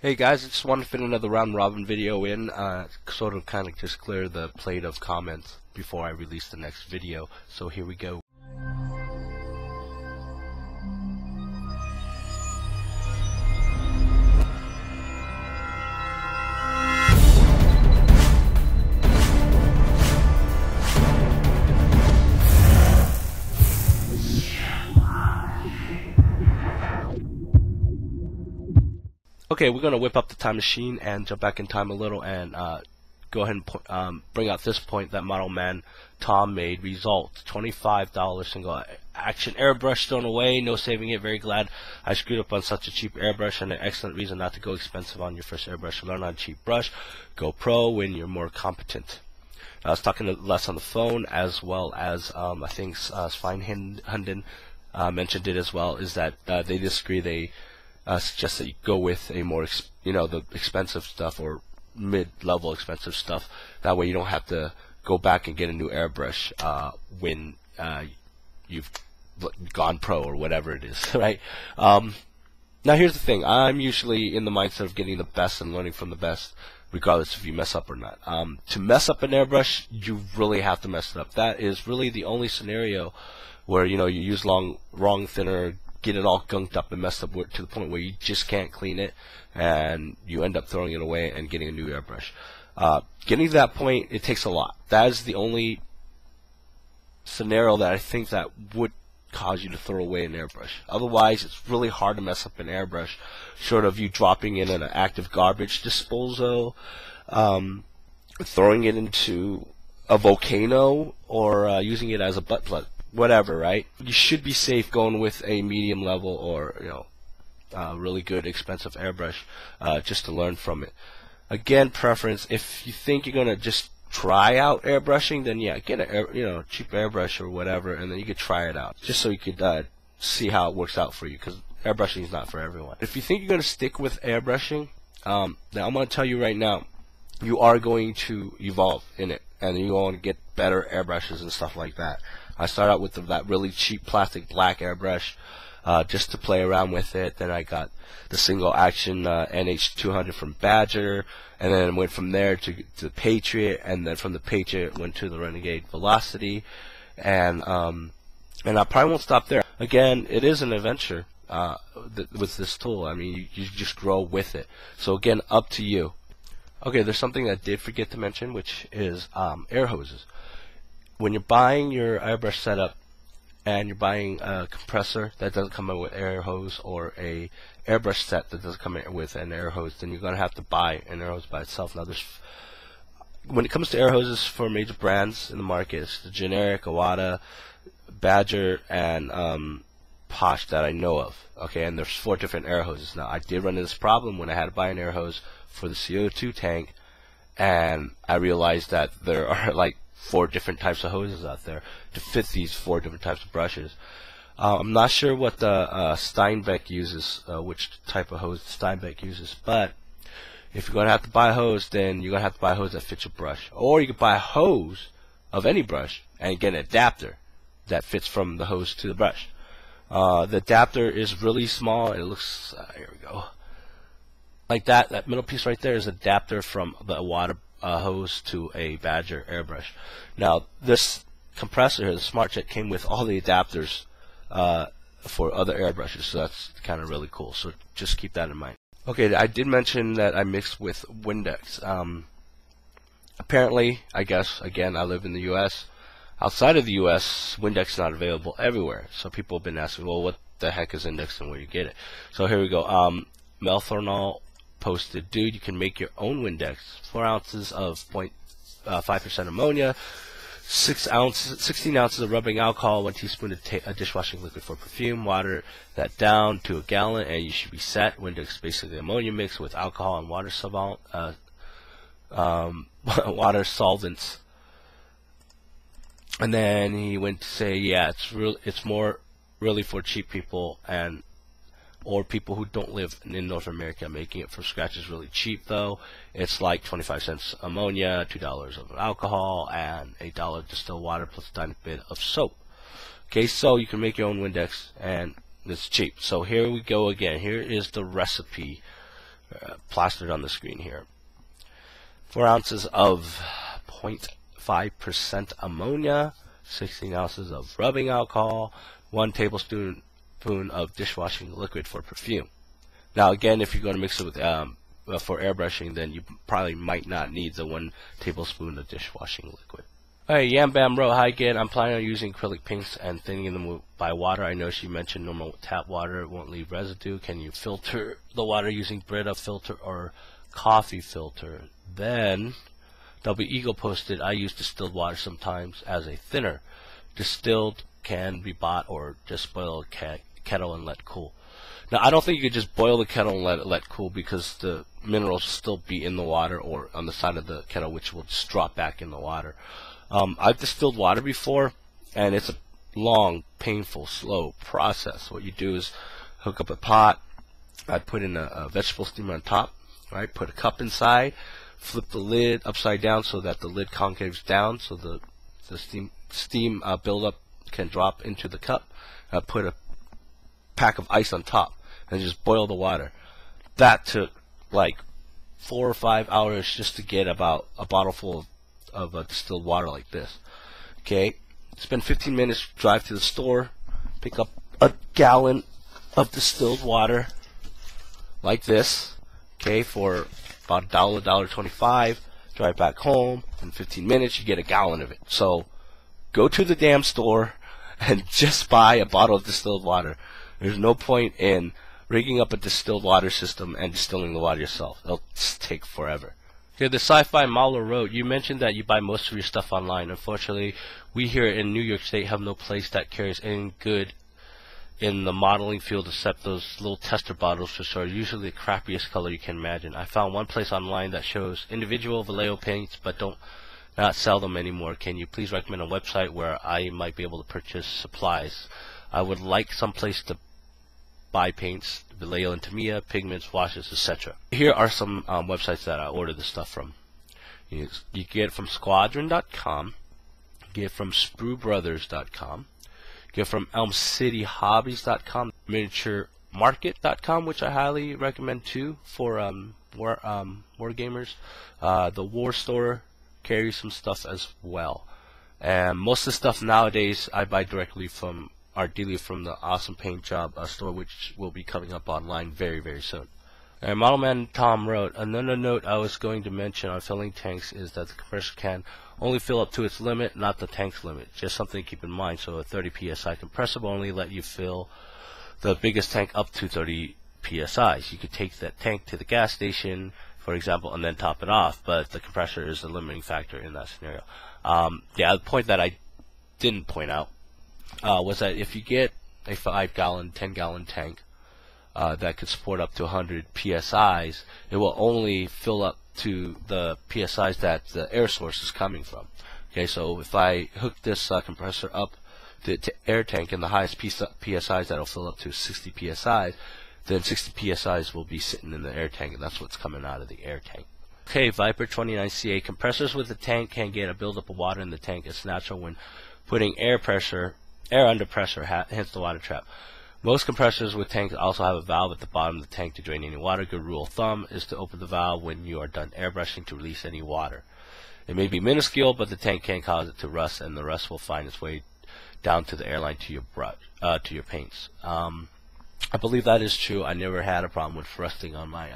Hey guys, I just want to fit another round robin video in, sort of kind of just clear the plate of comments before I release the next video. So here we go. Okay, we're going to whip up the time machine and jump back in time a little and go ahead and bring out this point that Model Man Tom made. Result, $25 single action airbrush thrown away, no saving it. Very glad I screwed up on such a cheap airbrush, and an excellent reason not to go expensive on your first airbrush. Learn on a cheap brush, go pro when you're more competent. I was talking to Les on the phone, as well as I think Sveinhunden mentioned it as well, is that they disagree. They suggest that you go with a more, the expensive stuff or mid-level expensive stuff. That way you don't have to go back and get a new airbrush when you've gone pro or whatever it is, right? Now here's the thing. I'm usually in the mindset of getting the best and learning from the best, regardless if you mess up or not. To mess up an airbrush, you really have to mess it up. That is really the only scenario where you use wrong thinner, get it all gunked up and messed up to the point where you just can't clean it, and you end up throwing it away and getting a new airbrush. Getting to that point, it takes a lot. That is the only scenario that I think that would cause you to throw away an airbrush. Otherwise, it's really hard to mess up an airbrush, short of you dropping it in an active garbage disposal, throwing it into a volcano, or using it as a butt plug. Whatever, right? You should be safe going with a medium level or really good expensive airbrush, just to learn from it. Again, preference. If you think you're gonna just try out airbrushing, then yeah, get a cheap airbrush or whatever, and then you could try it out, just so you could see how it works out for you. Because airbrushing is not for everyone. If you think you're gonna stick with airbrushing, now I'm gonna tell you right now, you are going to evolve in it, and you're going to get better airbrushes and stuff like that. I started out with that really cheap plastic black airbrush just to play around with it. Then I got the single action NH200 from Badger, and then went from there to the Patriot, and then from the Patriot went to the Renegade Velocity, and I probably won't stop there. Again, it is an adventure with this tool. I mean, you just grow with it. So again, up to you. Okay, there's something I did forget to mention, which is air hoses. When you're buying your airbrush setup and you're buying a compressor that doesn't come in with air hose, or a airbrush set that doesn't come in with an air hose, then you're going to have to buy an air hose by itself. Now, when it comes to air hoses for major brands in the market, it's the generic Awada, Badger, and Posh that I know of. Okay, and there's 4 different air hoses. Now, I did run into this problem when I had to buy an air hose for the CO2 tank, and I realized that there are like 4 different types of hoses out there to fit these 4 different types of brushes. I'm not sure what the Steinbeck uses, which type of hose Steinbeck uses, but if you're going to have to buy a hose, then you're going to have to buy a hose that fits your brush. Or you could buy a hose of any brush and get an adapter that fits from the hose to the brush. The adapter is really small. It looks, here we go, like that. That middle piece right there is an adapter from the water hose to a Badger airbrush. Now, this compressor here, the SmartJet, came with all the adapters for other airbrushes, so that's kind of really cool. So just keep that in mind. Okay, I did mention that I mixed with Windex. Apparently, I guess, again, I live in the U.S. Outside of the U.S., Windex is not available everywhere. So people have been asking, well, what the heck is Windex and where you get it? So here we go. Mel Thornall posted, dude, you can make your own Windex. 4 ounces of 0.5% ammonia, 16 ounces of rubbing alcohol, 1 teaspoon of dishwashing liquid for perfume, water that down to a gallon, and you should be set. Windex, basically ammonia mixed with alcohol and water water solvents. And then he went to say, yeah, it's more really for cheap people or people who don't live in North America. Making it from scratch is really cheap, though. It's like 25 cents ammonia, $2 of alcohol, and $1 distilled water plus a tiny bit of soap. Okay, so you can make your own Windex, and it's cheap. So here we go again. Here is the recipe plastered on the screen here. 4 ounces of 0.5% ammonia, 16 ounces of rubbing alcohol, 1 tablespoon of dishwashing liquid for perfume. Now again, if you're going to mix it with for airbrushing, then you probably might not need the 1 tablespoon of dishwashing liquid. Alright, Yam Bam Bro, hi again. I'm planning on using acrylic paints and thinning them by water. I know she mentioned normal tap water won't leave residue. Can you filter the water using Brita filter or coffee filter? Then Eagle posted, I use distilled water sometimes as a thinner. Distilled can be bought or just boil a kettle and let cool. Now I don't think you could just boil the kettle and let it cool, because the minerals will still be in the water or on the side of the kettle, which will just drop back in the water. I've distilled water before, and it's a long, painful, slow process. What you do is hook up a pot. I put in a vegetable steamer on top, right? Put a cup inside, flip the lid upside down so that the lid concaves down, so the steam buildup can drop into the cup. Put a pack of ice on top and just boil the water. That took like 4 or 5 hours just to get about a bottle full of distilled water like this. Okay, spend 15 minutes, drive to the store, pick up a gallon of distilled water like this, okay, for about $1, $1.25. Drive back home. In 15 minutes you get a gallon of it. So go to the damn store and just buy a bottle of distilled water. There's no point in rigging up a distilled water system and distilling the water yourself. It'll just take forever. Okay, the Sci-Fi Mauler wrote, you mentioned that you buy most of your stuff online. Unfortunately, we here in New York State have no place that carries any good in the modeling field except those little tester bottles, which are usually the crappiest color you can imagine. I found one place online that shows individual Vallejo paints but not sell them anymore. Can you please recommend a website where I might be able to purchase supplies? I would like some place to buy paints, Vallejo and Tamiya, pigments, washes, etc. Here are some websites that I ordered this stuff from. You get it from Squadron.com, get it from SprueBrothers.com, get it from ElmCityHobbies.com, MiniatureMarket.com, which I highly recommend too for war gamers. The War Store carries some stuff as well, and most of the stuff nowadays I buy directly from dealer from the AwesomePaintJob store, which will be coming up online very, very soon. And Modelman Tom wrote, another note I was going to mention on filling tanks is that the compressor can only fill up to its limit, not the tank's limit. Just something to keep in mind. So a 30 psi compressor will only let you fill the biggest tank up to 30 psi. You could take that tank to the gas station, for example, and then top it off, but the compressor is the limiting factor in that scenario. The point that I didn't point out was that if you get a 5-gallon, 10-gallon tank that could support up to 100 psi's, it will only fill up to the psi's that the air source is coming from. Okay, so if I hook this compressor up to air tank and the highest psi's that'll fill up to 60 psi's, then 60 psi's will be sitting in the air tank, and that's what's coming out of the air tank. Okay, Viper 29CA, compressors with the tank can get a buildup of water in the tank. It's natural when putting air under pressure, hence the water trap. Most compressors with tanks also have a valve at the bottom of the tank to drain any water. Good rule of thumb is to open the valve when you are done airbrushing to release any water. It may be minuscule, but the tank can cause it to rust, and the rust will find its way down to the airline to your to your paints. I believe that is true. I never had a problem with rusting on my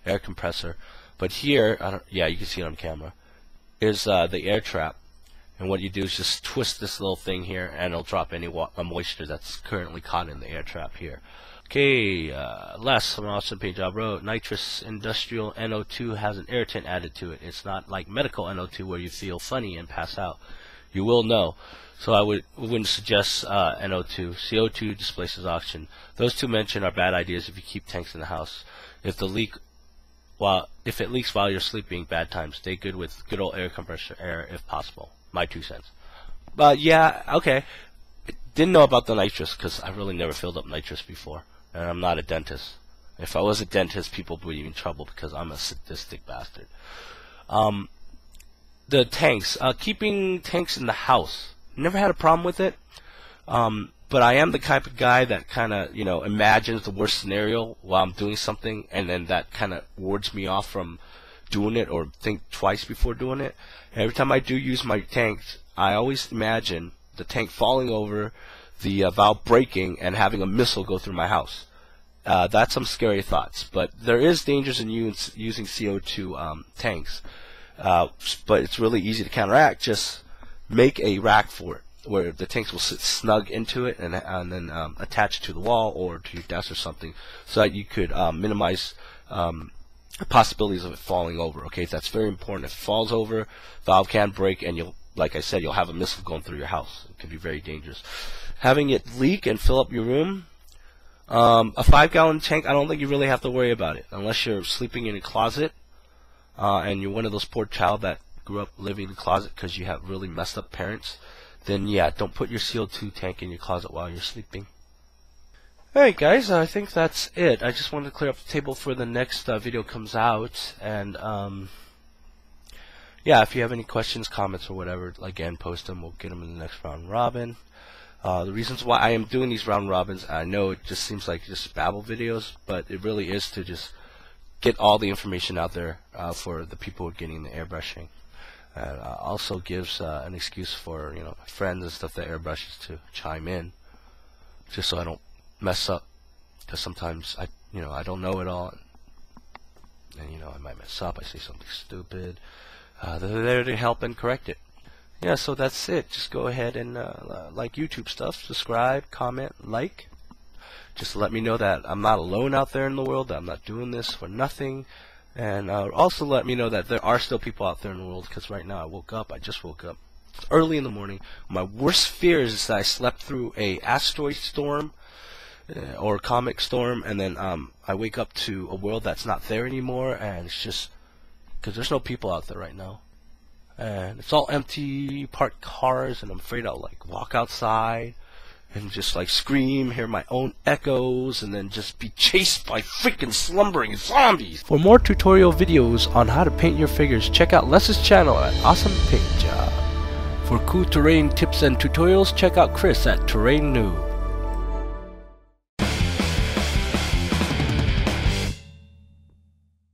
air compressor, but here, yeah, you can see it on camera, is the air trap. And what you do is just twist this little thing here, and it'll drop any moisture that's currently caught in the air trap here. Okay, Les from AwesomePaintJob wrote, nitrous industrial NO2 has an irritant added to it. It's not like medical NO2 where you feel funny and pass out. You will know. So I wouldn't suggest NO2. CO2 displaces oxygen. Those two mentioned are bad ideas if you keep tanks in the house. If it leaks while you're sleeping, bad times. Stay good with good old air compressor air if possible. My 2 cents. But yeah, okay. Didn't know about the nitrous because I really never filled up nitrous before, and I'm not a dentist. If I was a dentist, people would be in trouble because I'm a sadistic bastard. The tanks, keeping tanks in the house, never had a problem with it. But but I am the type of guy that kind of, you know, imagines the worst scenario while I'm doing something, and then that kind of wards me off from doing it or think twice before doing it. And every time I do use my tanks, I always imagine the tank falling over, the valve breaking, and having a missile go through my house. That's some scary thoughts, but there is dangers in using CO2 tanks. But it's really easy to counteract. Just make a rack for it, where the tanks will sit snug into it, and then attach it to the wall or to your desk or something, so that you could minimize the possibilities of it falling over. Okay, that's very important. If it falls over, valve can break, and you'll, like I said, you'll have a missile going through your house. It can be very dangerous. Having it leak and fill up your room. A 5-gallon tank, I don't think you really have to worry about it unless you're sleeping in a closet, and you're one of those poor child that grew up living in a closet because you have really messed up parents. Then yeah, don't put your CO2 tank in your closet while you're sleeping. Alright guys, I think that's it. I just wanted to clear up the table for the next video comes out, and yeah, if you have any questions, comments, or whatever, again, post them. We'll get them in the next round robin. The reasons why I am doing these round robins, I know it just seems like just babble videos, but it really is to just get all the information out there for the people who are getting the airbrushing. Also gives an excuse for, you know, my friends and stuff that airbrushes to chime in, just so I don't mess up, because sometimes I don't know it all, and you know, I might mess up. I say something stupid. They're there to help and correct it. Yeah, so that's it. Just go ahead and like YouTube stuff, subscribe, comment, like. Just let me know that I'm not alone out there in the world, that I'm not doing this for nothing. And also let me know that there are still people out there in the world, because right now I just woke up. It's early in the morning. My worst fear is that I slept through a asteroid storm or comic storm, and then I wake up to a world that's not there anymore, and it's just because there's no people out there right now. And it's all empty, parked cars, and I'm afraid I'll like walk outside and just like scream, hear my own echoes, and then just be chased by freaking slumbering zombies. For more tutorial videos on how to paint your figures, check out Les's channel at AwesomePaintJob. For cool terrain tips and tutorials, check out Chris at Terrainoob.